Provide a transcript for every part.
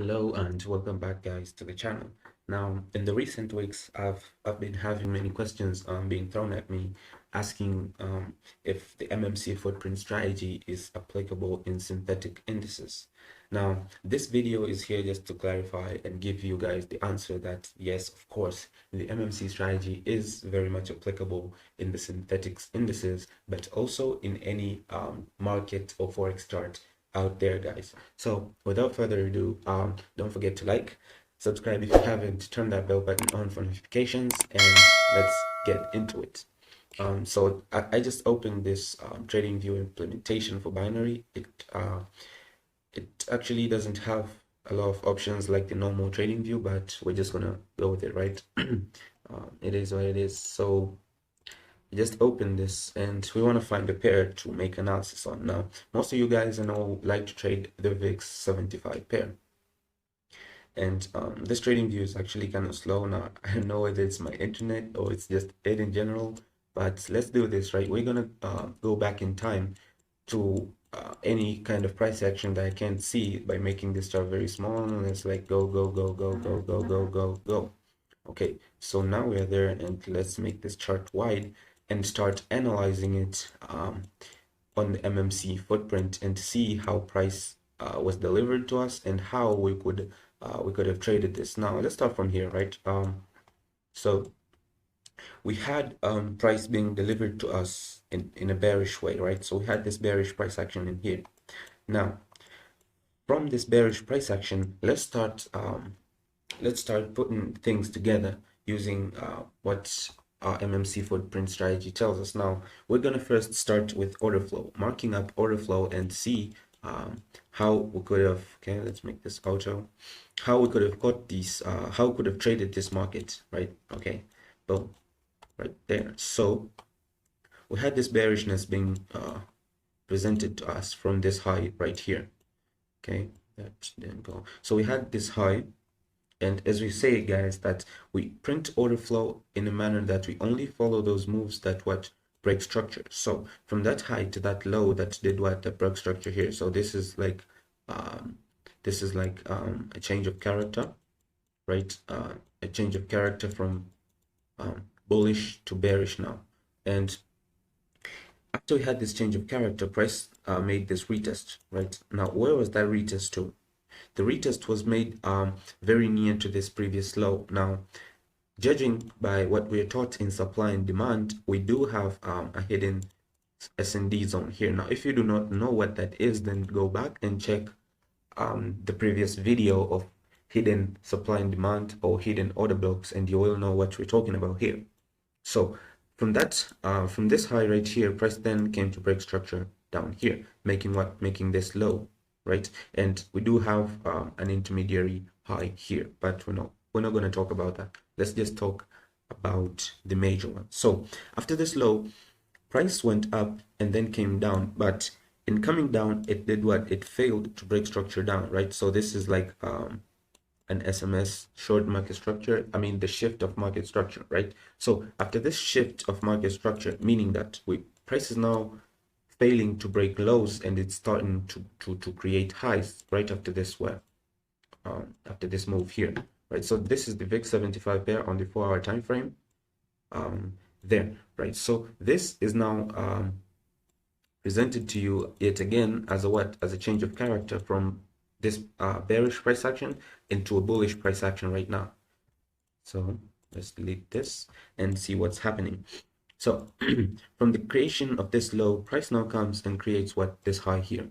Hello and welcome back, guys, to the channel. Now, in the recent weeks, I've been having many questions being thrown at me, asking if the MMC footprint strategy is applicable in synthetic indices. Now, this video is here just to clarify and give you guys the answer that yes, of course, the MMC strategy is very much applicable in the synthetics indices, but also in any market or forex chart out there, guys. So without further ado, don't forget to like, subscribe if you haven't, turn that bell button on for notifications, and let's get into it. So I just opened this trading view implementation for binary. It actually doesn't have a lot of options like the normal trading view, but we're just gonna go with it, right? It is what it is. So just open this and we want to find a pair to make analysis on. Now, most of you guys I know like to trade the VIX 75 pair. And this trading view is actually kind of slow now. I don't know whether it's my internet or it's just it in general, but let's do this, right? We're gonna go back in time to any kind of price action that I can't see by making this chart very small. Let's like go, go, go, go, go, go, go, go, go. Okay, so now we're there, and let's make this chart wide and start analyzing it on the MMC footprint and see how price was delivered to us and how we could have traded this. Now let's start from here, right? So we had price being delivered to us in a bearish way, right? So we had this bearish price action in here. Now from this bearish price action, let's start putting things together using what our MMC footprint strategy tells us. Now, we're going to first start with order flow, marking up order flow and see how we could have, okay, let's make this auto, how we could have got these, how we could have traded this market, right? Okay, boom, right there. So we had this bearishness being presented to us from this high right here. Okay, that didn't go. So we had this high. And as we say, guys, that we print order flow in a manner that we only follow those moves that what break structure. So from that high to that low, that did what, that broke structure here. So this is like a change of character, right? A change of character from bullish to bearish now. And after we had this change of character, price made this retest, right? Now, where was that retest to? The retest was made very near to this previous low. Now, judging by what we are taught in supply and demand, we do have a hidden S&D zone here. Now, if you do not know what that is, then go back and check the previous video of hidden supply and demand or hidden order blocks, and you will know what we're talking about here. So from this high right here, price then came to break structure down here, making this low, right? And we do have an intermediary high here, but we're not going to talk about that. Let's just talk about the major one. So after this low, price went up and then came down, but in coming down, it did what? It failed to break structure down, right? So this is like an SMS short market structure. I mean the shift of market structure, right? So after this shift of market structure, meaning that price is now failing to break lows and it's starting to create highs right after this after this move here, right? So this is the VIX 75 pair on the 4-hour time frame there, right? So this is now presented to you yet again as a change of character from this bearish price action into a bullish price action right now. So let's delete this and see what's happening. So from the creation of this low, price now comes and creates what? This high here,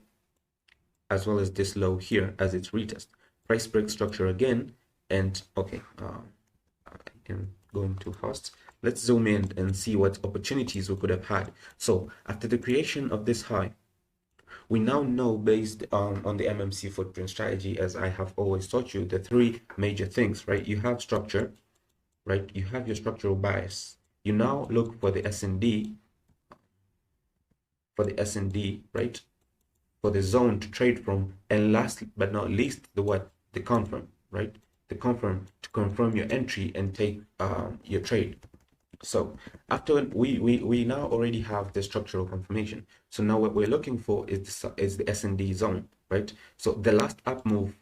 as well as this low here as its retest. Price breaks structure again, and okay, I'm going too fast. Let's zoom in and see what opportunities we could have had. So after the creation of this high, we now know, based on the MMC footprint strategy, as I have always taught you, the three major things, right? You have structure, right? You have your structural bias. You now look for the S&D, right? For the zone to trade from, and last but not least, the confirm, right? The confirm, to confirm your entry and take your trade. So after we now already have the structural confirmation. So now what we're looking for is the S&D zone, right? So the last up move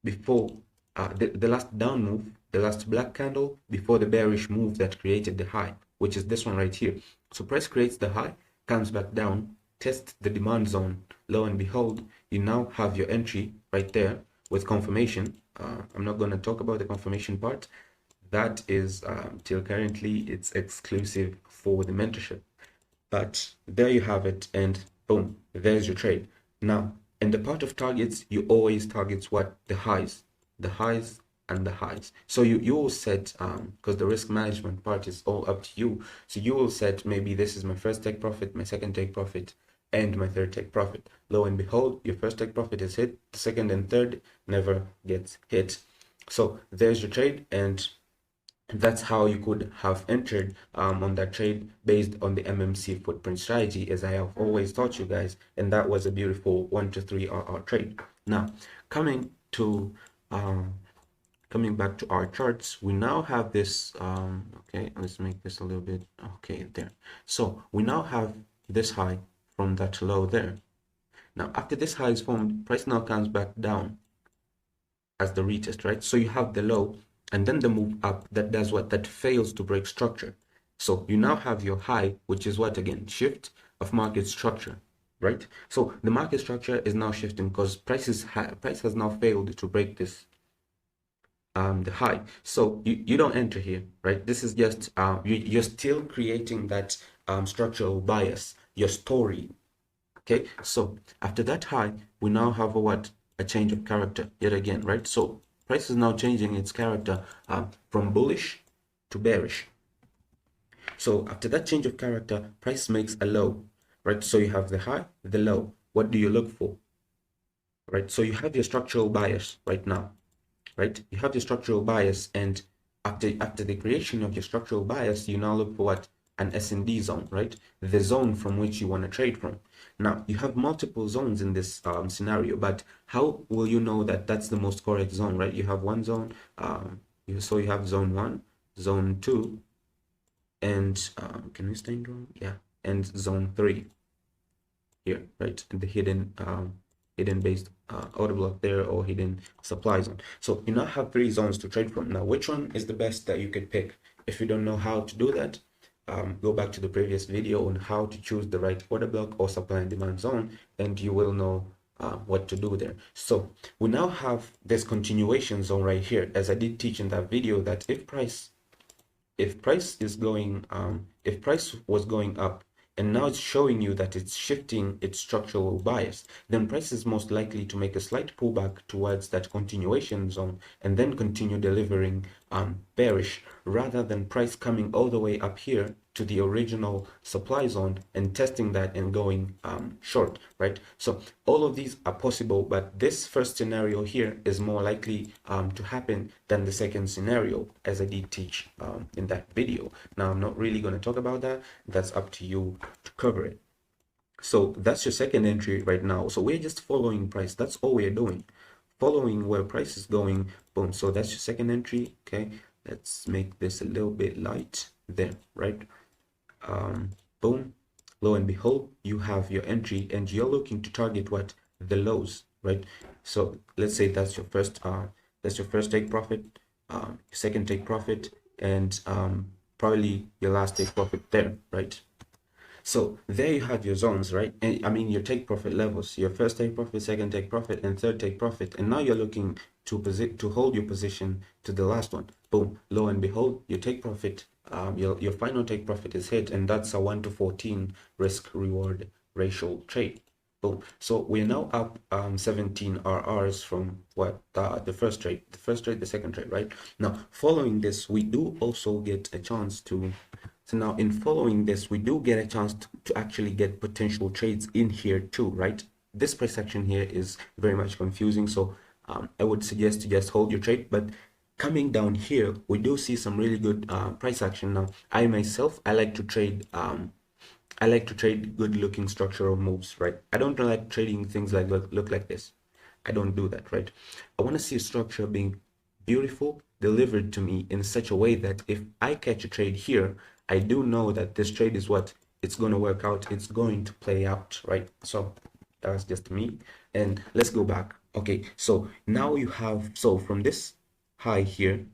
before the last down move, the last black candle before the bearish move that created the high, which is this one right here. So price creates the high, comes back down, tests the demand zone. Lo and behold, you now have your entry right there with confirmation. I'm not going to talk about the confirmation part. That is till currently it's exclusive for the mentorship. But there you have it, and boom, there's your trade. Now, in the part of targets, you always target what? The highs and the highs. So you will set, because the risk management part is all up to you. So you will set, maybe this is my first take profit, my second take profit, and my third take profit. Lo and behold, your first take profit is hit, the second and third never gets hit. So there's your trade, and that's how you could have entered on that trade based on the MMC footprint strategy, as I have always taught you guys, and that was a beautiful 1 to 3 RR trade. Now, coming to coming back to our charts, we now have this okay, let's make this a little bit okay there. So we now have this high from that low there. Now, after this high is formed, price now comes back down as the retest, right? So you have the low and then the move up that does what? That fails to break structure. So you now have your high, which is what again? Shift of market structure, right? So the market structure is now shifting because price has now failed to break this the high. So you don't enter here, right? This is just you're still creating that structural bias, your story. Okay, so after that high, we now have a what? A change of character yet again, right? So price is now changing its character from bullish to bearish. So after that change of character, price makes a low, right? So you have the high, the low. What do you look for, right? So you have your structural bias right now, right? You have your structural bias, and after the creation of your structural bias, you now look for what? An S&D zone, right? The zone from which you want to trade from. Now, you have multiple zones in this scenario, but how will you know that that's the most correct zone, right? You have one zone, so you have zone 1, zone 2, and can we stay in zone? Yeah, and zone 3 here, right? The hidden based order block there, or hidden supply zone. So you now have 3 zones to trade from. Now, which one is the best that you could pick? If you don't know how to do that, go back to the previous video on how to choose the right order block or supply and demand zone, and you will know what to do there. So we now have this continuation zone right here, as I did teach in that video, that if price is going if price was going up and now it's showing you that it's shifting its structural bias, then price is most likely to make a slight pullback towards that continuation zone and then continue delivering bearish, rather than price coming all the way up here to the original supply zone and testing that and going short, right? So all of these are possible, but this first scenario here is more likely to happen than the second scenario, as I did teach in that video. Now, I'm not really going to talk about that. That's up to you to cover it. So that's your second entry right now. So we're just following price. That's all we're doing, following where price is going. Boom. So that's your second entry. Okay, let's make this a little bit light there, right? Boom, lo and behold, you have your entry, and you're looking to target what? The lows, right? So let's say that's your first take profit, your second take profit, and probably your last take profit there, right? So there you have your zones, right? And I mean your take profit levels, your first take profit, second take profit, and third take profit. And now you're looking to hold your position to the last one. Boom, lo and behold, your take profit, your final take profit is hit, and that's a 1 to 14 risk reward ratio trade. Boom. So we're now up 17 RRs from what the first trade, the second trade, right? Now, following this, we do also get a chance to. So now in following this, we do get a chance to actually get potential trades in here too, right? This price action here is very much confusing, so I would suggest to just hold your trade. But coming down here, we do see some really good price action. Now, I myself, I like to trade good looking structural moves, right? I don't like trading things like look like this. I don't do that, right? I want to see a structure being beautiful, delivered to me in such a way that if I catch a trade here, I do know that this trade is what it's going to work out, it's going to play out, right? So that's just me. And let's go back. Okay, so now you have, so from this high here,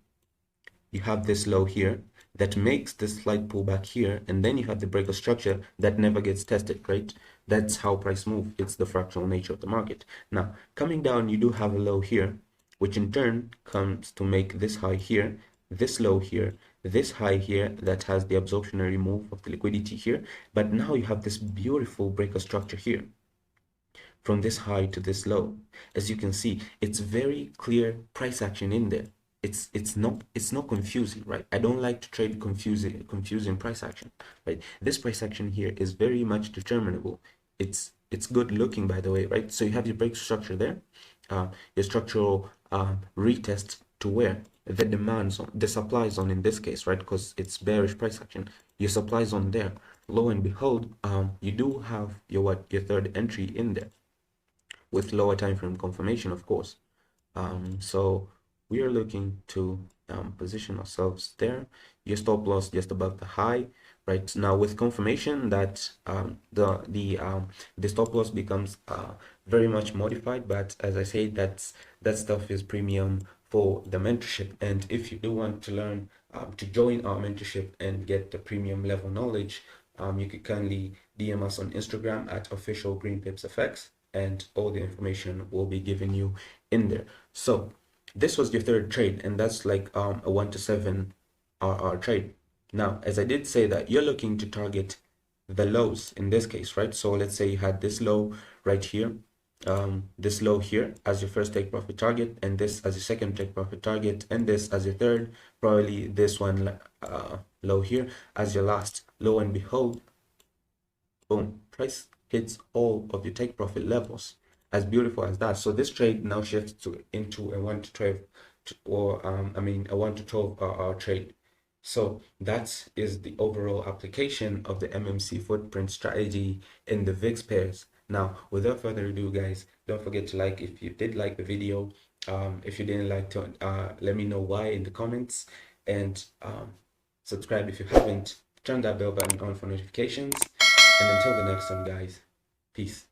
you have this low here that makes this slight pullback here, and then you have the breaker structure that never gets tested, right? That's how price move. It's the fractional nature of the market. Now, coming down, you do have a low here, which in turn comes to make this high here, this low here, this high here that has the absorptionary move of the liquidity here. But now you have this beautiful breaker structure here from this high to this low. As you can see, it's very clear price action in there. It's not confusing, right? I don't like to trade confusing price action, right? This price action here is very much determinable. It's good looking, by the way, right? So you have your break structure there, your structural retest to where the demand zone, the supply zone in this case, right? Because it's bearish price action, your supply zone there. Lo and behold, you do have your third entry in there with lower time frame confirmation, of course. So we are looking to position ourselves there. Your stop loss just above the high, right? Now with confirmation that the stop loss becomes very much modified, but as I say, that stuff is premium for the mentorship. And if you do want to learn to join our mentorship and get the premium level knowledge, you can kindly DM us on Instagram at official GreenPipsFX, and all the information will be given you in there. So this was your third trade, and that's like a 1 to 7 RR trade. Now, as I did say that you're looking to target the lows in this case, right? So let's say you had this low right here, this low here as your first take profit target, and this as your second take profit target, and this as your third, probably this one low here as your last. Lo and behold, boom, price hits all of your take profit levels. As beautiful as that. So this trade now shifts into a 1 to 12 or a 1 to 12 trade. So that is the overall application of the MMC footprint strategy in the VIX pairs. Now, without further ado, guys, don't forget to like if you did like the video. If you didn't like to, let me know why in the comments, and subscribe if you haven't. Turn that bell button on for notifications. And until the next time, guys, peace.